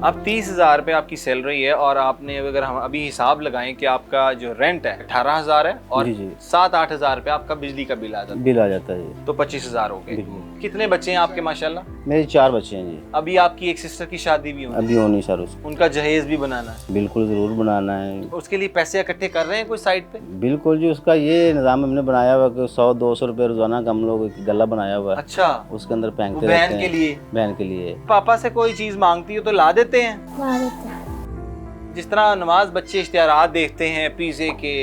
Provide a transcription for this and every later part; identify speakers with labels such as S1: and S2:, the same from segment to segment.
S1: अब 30,000 रुपये आपकी सैलरी है और आपने अगर हम अभी हिसाब लगाएं कि आपका जो रेंट है 18,000 है और
S2: जी जी
S1: 7-8 हज़ार रुपये आपका बिजली का बिल आ जाता है,
S2: बिल आ जाता है जी।
S1: तो 25,000 हो गए।
S2: बिल्कुल।
S1: कितने बच्चे हैं आपके माशाल्लाह?
S2: मेरे 4 बच्चे हैं जी।
S1: अभी आपकी एक सिस्टर की शादी भी होनी
S2: अभी होनी सर उसको।
S1: उनका जहेज भी बनाना है,
S2: बिल्कुल ज़रूर बनाना है।
S1: उसके लिए पैसे इकट्ठे कर रहे हैं कोई साइड पे?
S2: बिल्कुल जी, उसका ये निज़ाम हमने बनाया हुआ है कि 100-200 रुपये रोज़ाना का हम लोग एक गला बनाया हुआ है।
S1: अच्छा,
S2: उसके अंदर
S1: वो
S2: फेंकते रहते
S1: बहन
S2: हैं।
S1: के लिए?
S2: बहन के लिए।
S1: पापा से कोई चीज मांगती हो तो ला देते हैं?
S3: ला देते हैं।
S1: जिस तरह नमाज बच्चे इश्तिहारात देखते हैं पिज़्ज़े के,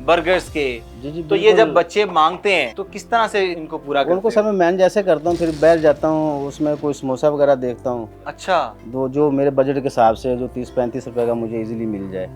S1: बर्गर्स के,
S2: जी जी
S1: तो ये
S2: बिल्कुल।
S1: जब बच्चे मांगते हैं तो किस तरह से इनको पूरा करते
S2: उनको
S1: हैं?
S2: सर मैं जैसे करता हूँ, फिर बैठ जाता हूँ, उसमें कोई समोसा वगैरह देखता हूँ,
S1: अच्छा,
S2: दो जो मेरे बजट के हिसाब से जो 30-35 रुपए का मुझे इजीली मिल जाए,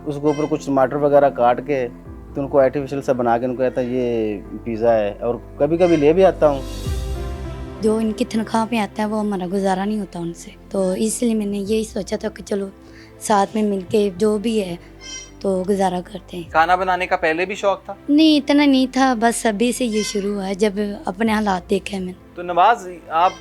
S2: उसके ऊपर कुछ टमाटर वगैरह काट के तो उनको आर्टिफिशियल सा बना के उनको कहता है ये पिज़्ज़ा है, और कभी कभी ले भी आता हूँ।
S3: जो इनकी तनख्वाह पे आता है वो हमारा गुजारा नहीं होता उनसे, तो इसलिए मैंने यही सोचा था कि चलो साथ में मिलके जो भी है तो गुजारा करते हैं।
S1: खाना बनाने का पहले भी शौक था?
S3: नहीं, इतना नहीं था, बस अभी से ये शुरू हुआ है जब अपने हालात देखे मैंने।
S1: तो नवाज आप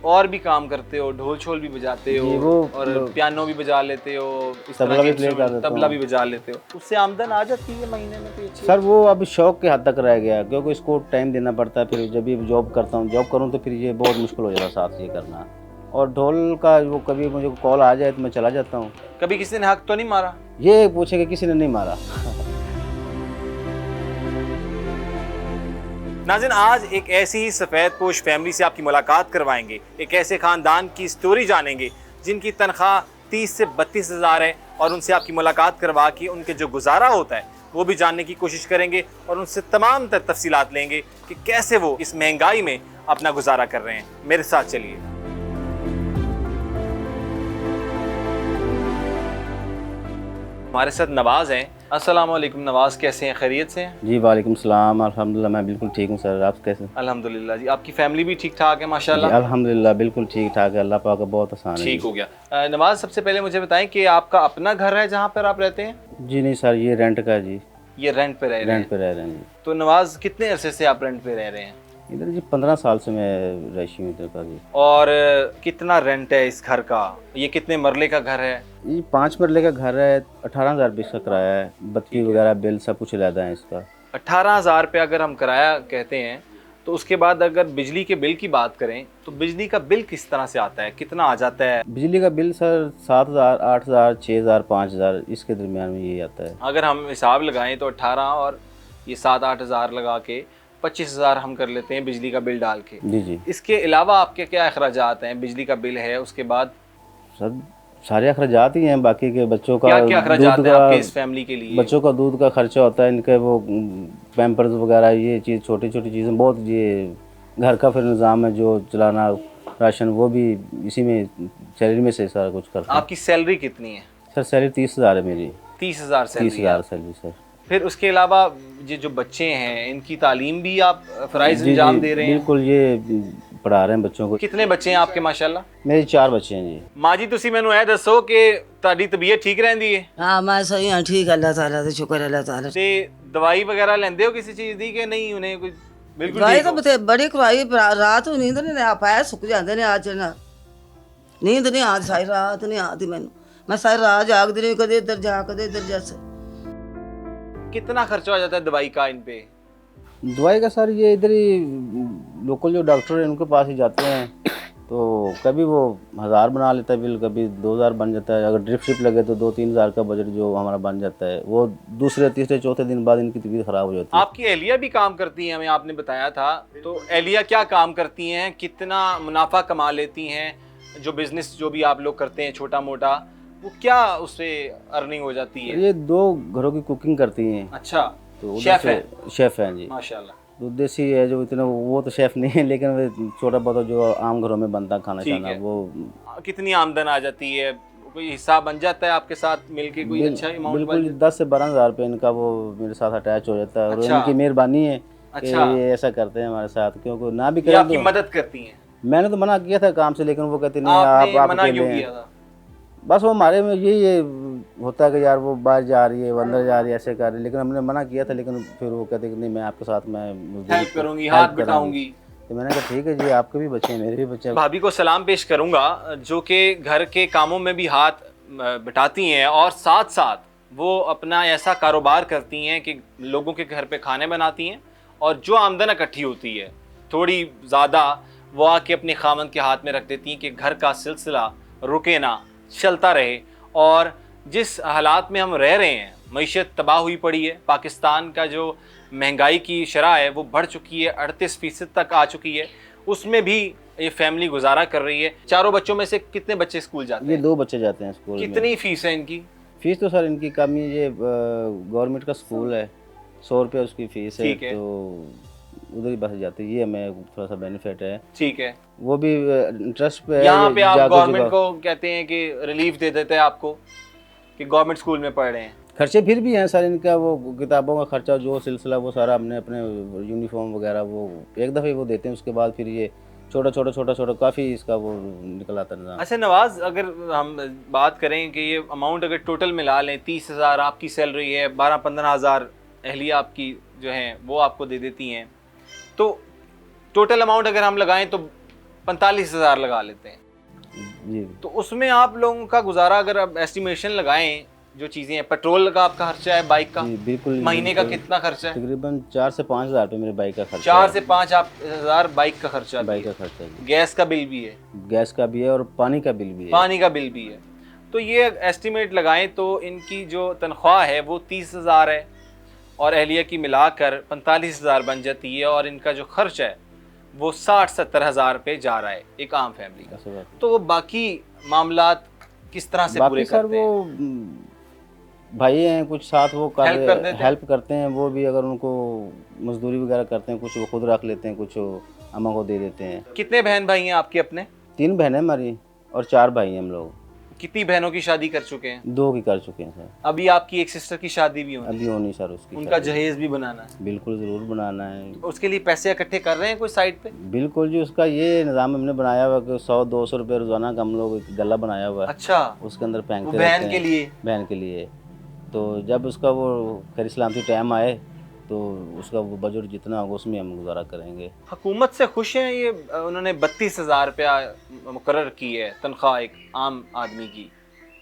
S1: और भी काम करते हो, ढोल छोल भी बजाते हो
S2: जी, वो
S1: और पियानो भी बजा लेते हो, इस
S2: तबला
S1: तरह के
S2: भी play कर
S1: instrument,
S2: लेता
S1: तबला
S2: हूँ।
S1: भी बजा लेते हो, उससे आमदन आ जाती है महीने में कोई अच्छी?
S2: सर वो अब शौक के हद तक रह गया, क्योंकि इसको टाइम देना पड़ता है, फिर जब भी जॉब करता हूँ, जॉब करूँ तो फिर ये बहुत मुश्किल हो जाता है साथ ये करना। और ढोल का वो कभी मुझे कॉल आ जाए तो मैं चला जाता हूँ।
S1: कभी किसी ने हक तो नहीं मारा?
S2: ये पूछे कि किसी ने नहीं मारा।
S1: नाज़रीन, आज एक ऐसी ही सफ़ेद पोश फैमिली से आपकी मुलाकात करवाएंगे, एक ऐसे ख़ानदान की स्टोरी जानेंगे जिनकी तनख्वाह 30 से 32 हज़ार है, और उनसे आपकी मुलाकात करवा के उनके जो गुजारा होता है वो भी जानने की कोशिश करेंगे और उनसे तमाम तर तफसीलात लेंगे कि कैसे वो इस महंगाई में अपना गुजारा कर रहे हैं। मेरे साथ चलिए। हमारे साथ नवाज़ हैं। अस्सलाम वालेकुम नवाज़, कैसे हैं? खैरियत से हैं?
S2: जी वालेकुम सलाम, अल्हम्दुलिल्लाह मैं बिल्कुल ठीक हूँ सर, आप कैसे?
S1: अल्हम्दुलिल्लाह जी। आपकी फैमिली भी ठीक ठाक है माशाल्लाह?
S2: जी, अल्हम्दुलिल्लाह बिल्कुल ठीक ठाक है, अल्लाह पाक का बहुत आसान है।
S1: ठीक हो गया। नवाज़, सबसे पहले मुझे बताएं कि आपका अपना घर है जहाँ पर आप रहते हैं?
S2: जी नहीं सर, ये रेंट का है जी।
S1: ये रेंट पे रह रहे
S2: रेंट
S1: हैं?
S2: पे रह रहे हैं जी।
S1: तो नवाज़, कितने अरसे से आप रेंट पे रह रहे हैं?
S2: इधर जी 15 साल से मैं रही हूँ इधर का जी।
S1: और कितना रेंट है इस घर का? ये कितने मरले का घर है?
S2: ये 5 मरले का घर है, 18,000 रुपये इसका किराया है, बत्ती वगैरह बिल सब कुछ रहता है इसका।
S1: 18,000 रुपये अगर हम किराया कहते हैं तो उसके बाद अगर बिजली के बिल की बात करें तो बिजली का बिल किस तरह से आता है, कितना आ जाता है?
S2: बिजली का बिल सर 7,000, 8,000, 6,000, 5,000 इसके दरमियान में यही आता है।
S1: अगर हम हिसाब लगाएं तो 18 और ये 7-8 हज़ार लगा के 25,000 हम कर लेते हैं बिजली का बिल डाल के।
S2: जी जी
S1: इसके अलावा आपके क्या अखराजात हैं? बिजली का बिल है, उसके बाद
S2: सर सारे अखराजात ही हैं, बाकी के बच्चों का
S1: क्या क्या अखराजात
S2: दूध
S1: हैं आपके इस
S2: का,
S1: फैमिली के लिए?
S2: बच्चों का दूध का खर्चा होता है, इनके वो पैम्पर्स वगैरह, ये चीज़ छोटी छोटी चीज़ें बहुत, ये घर का फिर निज़ाम है जो चलाना, राशन वो भी इसी में सैलरी में से सारा कुछ करता है।
S1: आपकी सैलरी कितनी है?
S2: सर सैलरी 30,000 है मेरी।
S1: 30,000 सैलरी है।
S2: 30,000 सैलरी सर।
S1: फिर उसके अलावा ये जो बच्चे हैं इनकी तालीम भी आप फ़राइज़
S2: जी
S1: इंजाम
S2: जी
S1: दे रहे हैं?
S2: बिल्कुल, ये पढ़ा रहे हैं बच्चों को।
S1: कितने बच्चे हैं आपके माशाल्लाह?
S2: मेरे 4 बच्चे हैं जी।
S1: माँ जी, तुसी मैनू ਇਹ ਦੱਸੋ कि ਤੁਹਾਡੀ तबीयत ठीक ਰਹਿੰਦੀ है?
S4: हाँ मैं सही हाँ, ठीक है, अल्लाह ताला से शुक्र है, अल्लाह ताला।
S1: ਤੇ दवाई वगैरह ਲੈਂਦੇ ਹੋ किसी चीज़ ਦੀ कि नहीं? उन्हें कोई बिल्कुल
S4: दवाई
S1: ठीक
S4: तो
S1: हो?
S4: बथे बड़ी करवाई, रात ਨੂੰ ਨੀਂਦ ਨਹੀਂ ਆ ਪਾਇਆ, ਸੁੱਕ ਜਾਂਦੇ ਨੇ ਅੱਜ ਨਾ, नींद नहीं आती, सारी रात नहीं आती मैनू, मैं सारी रात जागदी रही, कदे इधर जा कदे इधर जा।
S1: कितना खर्चा हो जाता है दवाई का इन पे?
S2: दवाई का सर ये इधर ही लोकल जो डॉक्टर है उनके पास ही जाते हैं, तो कभी वो 1,000 बना लेता है बिल, कभी 2,000 बन जाता है। अगर ड्रिप शिप लगे तो 2-3 हज़ार का बजट जो हमारा बन जाता है, वो दूसरे तीसरे चौथे दिन बाद इनकी तबीयत ख़राब हो जाती है।
S1: आपकी एहलिया भी काम करती हैं, हमें आपने बताया था, तो एहलिया क्या काम करती हैं, कितना मुनाफा कमा लेती हैं? जो बिजनेस जो भी आप लोग करते हैं छोटा मोटा, वो क्या उससे अर्निंग हो जाती है?
S2: ये 2 घरों की कुकिंग करती हैं।
S1: अच्छा,
S2: तो उधर
S1: शेफ
S2: से
S1: है?
S2: शेफ़ हैं जी।
S1: माशाल्लाह,
S2: तो देसी है जो, इतना वो तो शेफ़ नहीं है, लेकिन वो छोटा बहुत जो आम घरों में बनता खाना
S1: ठीक
S2: शाना
S1: है।
S2: वो
S1: कितनी आमदन आ जाती है? कोई हिसाब बन जाता है आपके साथ मिलके, कोई अच्छा अमाउंट
S2: बिल्कुल
S1: बन?
S2: 10 से 12,000 रुपये इनका वो मेरे साथ अटैच हो जाता है, और
S1: अच्छा।
S2: इनकी मेहरबानी है कि
S1: अच्छा।
S2: ये ऐसा करते हैं हमारे साथ, क्योंकि ना भी
S1: ये
S2: करें
S1: आपकी
S2: तो
S1: मदद करती हैं?
S2: मैंने तो मना किया था काम से, लेकिन वो कहते नहीं
S1: आपने
S2: आप
S1: मना
S2: अकेले
S1: क्यों
S2: हैं।
S1: किया था?
S2: बस वो हमारे में यही होता है कि यार वो बाहर जा रही है, वो अंदर जा रही है, ऐसे कर रही है, लेकिन हमने मना किया था, लेकिन फिर वो कहते कि नहीं मैं आपके साथ मैं
S1: हेल्प करूंगी, हाथ बटाऊंगी।
S2: तो मैंने कहा ठीक है जी, आपके भी बच्चे हैं, मेरे भी बच्चे हैं।
S1: भाभी को सलाम पेश करूंगा जो कि घर के कामों में भी हाथ बटाती हैं और साथ साथ वो अपना ऐसा कारोबार करती हैं कि लोगों के घर पे खाने बनाती हैं और जो आमदन इकट्ठी होती है थोड़ी ज़्यादा वो आके अपने खामन के हाथ में रख देती हैं कि घर का सिलसिला रुके ना, चलता रहे। और जिस हालात में हम रह रहे हैं, मईशत तबाह हुई पड़ी है, पाकिस्तान का जो महंगाई की शरह है वो बढ़ चुकी है, 38% तक आ चुकी है, उसमें भी ये फैमिली गुजारा कर रही है। चारों बच्चों में से कितने बच्चे स्कूल जाते
S2: ये
S1: हैं?
S2: 2 बच्चे जाते हैं स्कूल में।
S1: कितनी फीस है इनकी?
S2: फीस तो सर इनकी कम ही, ये गवर्नमेंट का स्कूल है, 100 रुपये उसकी फीस है,
S1: ठीक है।
S2: तो उधर ही बस जाती है। ये हमें थोड़ा सा बेनिफिट है,
S1: ठीक है।
S2: वो भी इंटरेस्ट पे है।
S1: यहाँ पे आप
S2: जागो
S1: गवर्नमेंट
S2: जुगाड़।
S1: को कहते हैं कि रिलीफ दे देते हैं आपको कि गवर्नमेंट स्कूल में पढ़ रहे हैं।
S2: खर्चे फिर भी हैं सर इनका, वो किताबों का खर्चा जो सिलसिला वो सारा हमने अपने यूनिफॉर्म वगैरह वो एक दफ़े वो देते हैं, उसके बाद फिर ये छोटा छोटा काफ़ी इसका वो निकल आता निज़ाम।
S1: अच्छा नवाज, अगर हम बात करें कि ये अमाउंट अगर टोटल मिला लें, 30,000 आपकी सैलरी है, 12-15 हज़ार अहलिया आपकी जो हैं वो आपको दे देती हैं, तो टोटल अमाउंट अगर हम लगाएं तो 45,000 लगा लेते हैं।
S2: जी
S1: तो उसमें आप लोगों का गुजारा अगर आप एस्टिमेशन लगाएं, जो चीज़ें हैं, पेट्रोल का आपका खर्चा है, बाइक का
S2: जी बिल्कुल।
S1: महीने का कितना खर्चा है?
S2: तकरीबन 4 से 5 हज़ार रुपये मेरे बाइक का खर्चा
S1: 4 से 5 हज़ार बाइक का खर्चा भी
S2: बाइक
S1: है।
S2: का खर्चा है।
S1: गैस का बिल भी है,
S2: गैस का भी है और पानी का बिल भी है।
S1: पानी का बिल भी है। तो ये एस्टिमेट लगाएं तो इनकी जो तनख्वाह है वो 30,000 है और अहलिया की मिलाकर 45,000 बन जाती है और इनका जो खर्च है वो 60-70 हज़ार रुपये जा रहा है एक आम फैमिली का।
S2: ऐसी बात है।
S1: तो वो बाकी मामलात किस तरह से पूरे
S2: बाकी सर
S1: करते हैं?
S2: वो भाई हैं कुछ साथ, वो
S1: हेल्प कर देते हैं?
S2: हेल्प करते हैं। वो भी अगर उनको मजदूरी वगैरह करते हैं, कुछ वो खुद रख लेते हैं, कुछ अम्मा को दे देते हैं।
S1: कितने बहन भाई हैं आपके अपने?
S2: 3 बहनें हमारी और 4 भाई हैं हम लोग।
S1: कितनी बहनों की शादी कर चुके हैं?
S2: 2 की कर चुके हैं सर,
S1: अभी आपकी एक सिस्टर की शादी भी होनी
S2: अभी होनी सर उसकी
S1: है, उनका
S2: शादी।
S1: जहेज भी बनाना है,
S2: बिल्कुल ज़रूर बनाना है।
S1: उसके लिए पैसे इकट्ठे कर रहे हैं कोई साइड पे?
S2: बिल्कुल जी, उसका ये निज़ाम हमने बनाया हुआ कि 100-200 रुपये रोज़ाना का हम लोग एक गला बनाया हुआ है,
S1: अच्छा,
S2: उसके अंदर
S1: वो
S2: फेंकते
S1: बहन
S2: रहते
S1: के
S2: हैं।
S1: लिए?
S2: बहन के लिए। तो जब उसका वो खैर इस्लामी टाइम आए तो उसका वो बजट जितना होगा उसमें हम गुजारा करेंगे।
S1: हुकूमत से खुश हैं ये? उन्होंने 32,000 रुपया मुकर्रर की है तनख्वाह एक आम आदमी की,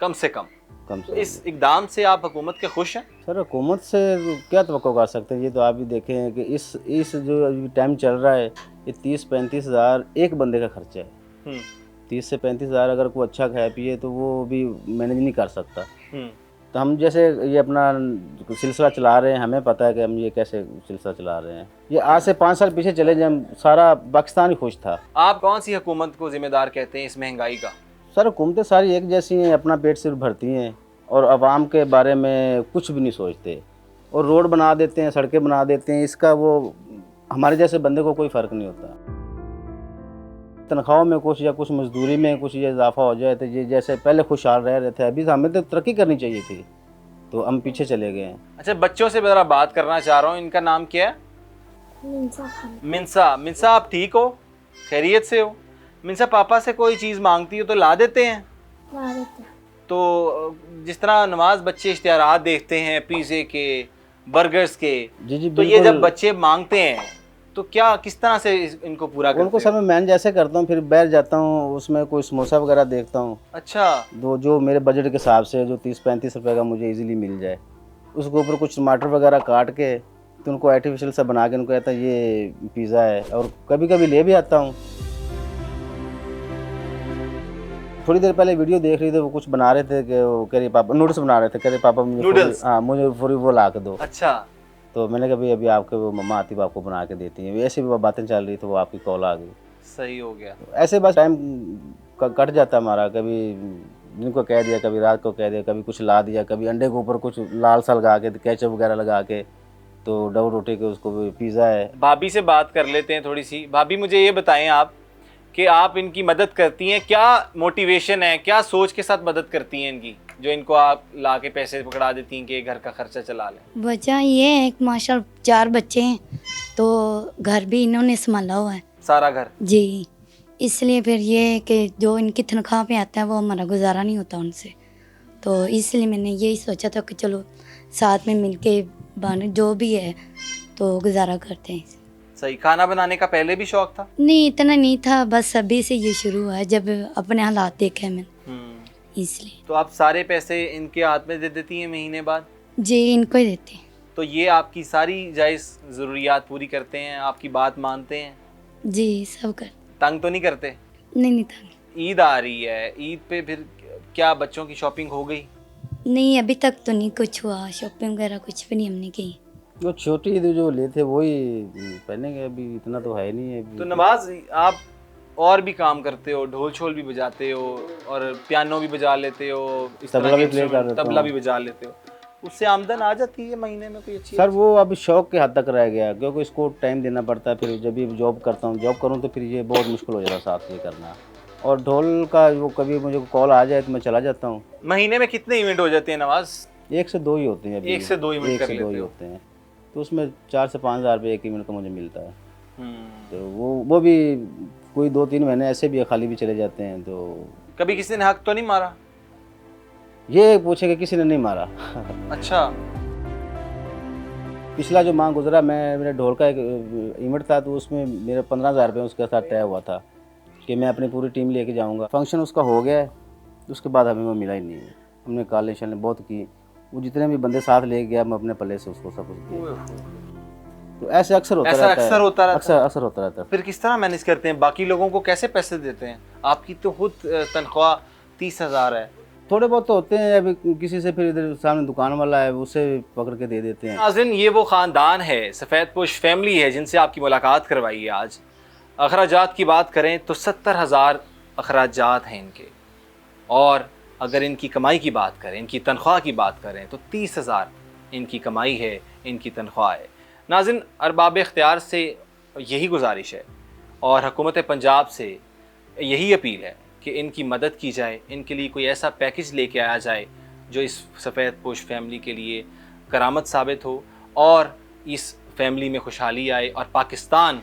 S1: कम से कम।
S2: कम
S1: तो
S2: से
S1: इस इकदाम से आप हुकूमत के खुश हैं?
S2: सर हुकूमत से क्या तवक्को कर सकते हैं? ये तो आप भी देखें हैं कि इस जो अभी टाइम चल रहा है, ये 30-35 हज़ार एक बंदे का खर्चा है।
S1: हम्म,
S2: 30 से 35 हज़ार अगर कोई अच्छा खाए पिए तो वो भी मैनेज नहीं कर सकता।
S1: हम्म,
S2: तो हम जैसे ये अपना सिलसिला चला रहे हैं, हमें पता है कि हम ये कैसे सिलसिला चला रहे हैं। ये आज से 5 साल पीछे चले जाए, सारा पाकिस्तान ही खुश था।
S1: आप कौन सी हुकूमत को जिम्मेदार कहते हैं इस महंगाई का?
S2: सर हुकूमतें सारी एक जैसी हैं, अपना पेट सिर्फ भरती हैं और आवाम के बारे में कुछ भी नहीं सोचते, और रोड बना देते हैं, सड़कें बना देते हैं, इसका वो हमारे जैसे बंदे को कोई फ़र्क नहीं होता। तनख्वाहों में कुछ या कुछ मजदूरी में कुछ ये इजाफा हो जाए तो ये जैसे पहले खुशहाल रह रहे थे, अभी हमें तो तरक्की करनी चाहिए थी, तो हम पीछे चले गए हैं।
S1: अच्छा, बच्चों से ज़रा बात करना चाह रहा हूँ। इनका नाम क्या है? मिनसा। मिनसा, आप ठीक हो? खैरियत से हो? मिनसा, पापा से कोई चीज़ मांगती हो तो ला देते हैं? तो जिस तरह नवाज बच्चे इश्तिहारात देखते हैं पिज़्ज़े के, बर्गर्स के,
S2: जी
S1: तो ये जब बच्चे मांगते हैं तो क्या किस तरह से इनको पूरा करते
S2: उनको
S1: हो?
S2: सर मैं जैसे करता हूँ, फिर बैठ जाता हूँ, उसमें कोई समोसा वगैरह देखता हूँ,
S1: अच्छा,
S2: जो मेरे बजट के हिसाब से जो 30-35 रुपए का मुझे इजीली मिल जाए, उसके ऊपर कुछ टमाटर वगैरह काट के तो उनको आर्टिफिशियल सा बना के उनको कहता है ये पिज़्ज़ा है, और कभी कभी ले भी आता हूँ। थोड़ी देर पहले वीडियो देख रही थी, वो कुछ बना रहे थे कि वो कह रही पापा नूडल्स बना रहे थे, कह रहे पापा मुझे
S1: नूडल्स?
S2: हाँ मुझे पूरी वो ला के दो।
S1: अच्छा,
S2: तो मैंने कहा भाई अभी आपके वो मम्मा आती है आपको बना के देती हैं, ऐसे भी बातें चल रही तो वो आपकी कॉल आ गई,
S1: सही हो गया।
S2: ऐसे बस टाइम कट जाता हमारा। कभी दिन को कह दिया, कभी रात को कह दिया, कभी कुछ ला दिया, कभी अंडे के ऊपर कुछ लाल सा लगा के केचप वगैरह लगा के, तो डबल रोटी के उसको पिज़्ज़ा है।
S1: भाभी से बात कर लेते हैं थोड़ी सी। भाभी, मुझे ये बताएं आप कि आप इनकी मदद करती हैं, क्या मोटिवेशन है, क्या सोच के साथ मदद करती हैं इनकी, जो इनको आप ला के पैसे पकड़ा देती हैं कि घर का खर्चा चला लें?
S3: वजह ये है कि माशाल्लाह 4 बच्चे हैं तो घर भी इन्होंने संभाला हुआ है
S1: सारा घर?
S3: जी, इसलिए फिर ये है कि जो इनकी तनख्वाह पे आता है वो हमारा गुजारा नहीं होता उनसे, तो इसलिए मैंने यही सोचा था कि चलो साथ में मिलके जो भी है तो गुजारा करते हैं।
S1: सही। खाना बनाने का पहले भी शौक था?
S3: नहीं, इतना नहीं था, बस अभी से ये शुरू हुआ है जब अपने हालात देखे मैंने, इसलिए।
S1: तो आप सारे पैसे इनके हाथ में दे देती हैं महीने बाद?
S3: जी, इनको ही देते हैं।
S1: तो ये आपकी सारी जायज़ ज़रूरियात पूरी करते हैं, आपकी बात मानते हैं?
S3: जी, सब कर।
S1: तंग तो नहीं करते?
S3: नहीं था।
S1: ईद आ रही है, ईद पे फिर क्या बच्चों की शॉपिंग हो गई?
S3: नहीं, अभी तक तो नहीं कुछ हुआ, शॉपिंग वगैरह कुछ भी नहीं हमने की।
S2: वो छोटी ईद जो लिए थे वही पहनेंगे, अभी इतना तो है नहीं है अभी।
S1: तो नवाज, आप और भी काम करते हो, ढोल छोल भी बजाते हो और पियानो भी बजा लेते हो, इस तरह
S2: तबला
S1: के
S2: भी प्ले कर लेता
S1: तबला
S2: हूँ।
S1: भी बजा लेते हो, उससे आमदन आ जाती है महीने में कोई अच्छी?
S2: सर वो अभी शौक के हद तक रह गया, क्योंकि इसको टाइम देना पड़ता है। फिर जब भी जॉब करता हूँ, जॉब करूँ तो फिर ये बहुत मुश्किल हो जाता है साथ ये करना। और ढोल का वो कभी मुझे कॉल आ जाए तो मैं चला जाता हूँ।
S1: महीने में कितने इवेंट हो जाते हैं नवाज?
S2: 1 से 2 ही होते हैं अभी।
S1: 1 से 2 इवेंट
S2: 1
S1: कर
S2: से 2 ही
S1: लेते हो।
S2: होते हैं, तो उसमें 4 से 5 हज़ार रुपये एक इवेंट का मुझे मिलता है।
S1: हम्म।
S2: तो वो भी कोई 2-3 महीने ऐसे भी खाली भी चले जाते हैं। तो
S1: कभी किसी ने हक तो नहीं मारा?
S2: ये पूछे कि किसी ने नहीं मारा।
S1: अच्छा।
S2: पिछला जो माह गुजरा, मेरे ढोल का एक इवेंट था, तो उसमें मेरा 15,000 रुपये उसके साथ तय हुआ था कि मैं अपनी पूरी टीम लेके जाऊंगा। फंक्शन उसका हो गया है, उसके बाद हमें वो मिला ही नहीं है। हमने कॉलेज ने बहुत की, वो जितने भी बंदे साथ ले गया मैं अपने पल्ले से उसको सब कुछ दिया। तो ऐसे अक्सर होता
S1: ऐसा
S2: रहता है।
S1: अक्सर होता रहता है?
S2: अक्सर होता रहता है।
S1: फिर किस तरह मैनेज करते हैं? बाकी लोगों को कैसे पैसे देते हैं? आपकी तो खुद तनख्वाह 30,000 है।
S2: थोड़े बहुत तो होते हैं, अभी किसी से फिर इधर सामने दुकान वाला है उससे पकड़ के दे देते हैं।
S1: नाज़रीन, ये वो ख़ानदान है, सफ़ेदपोश फैमिली है जिनसे आपकी मुलाकात करवाई है आज। अखराजात की बात करें तो 70,000 अखराजात हैं इनके, और अगर इनकी कमाई की बात करें, इनकी तनख्वाह की बात करें तो 30,000 इनकी कमाई है, इनकी तनख्वाह है। नाज़रीन, अरबाब इख्तियार से यही गुजारिश है और हुकूमत पंजाब से यही अपील है कि इनकी मदद की जाए, इनके लिए कोई ऐसा पैकेज लेके आया जाए जो इस सफ़ेदपोश फैमिली के लिए करामत साबित हो और इस फैमिली में खुशहाली आए और पाकिस्तान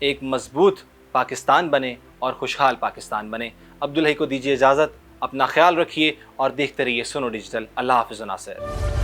S1: एक मजबूत पाकिस्तान बने और खुशहाल पाकिस्तान बने। अब्दुल हई को दीजिए इजाज़त, अपना ख्याल रखिए और देखते रहिए सुनो डिजिटल। अल्लाह हाफ़िज़ नासिर।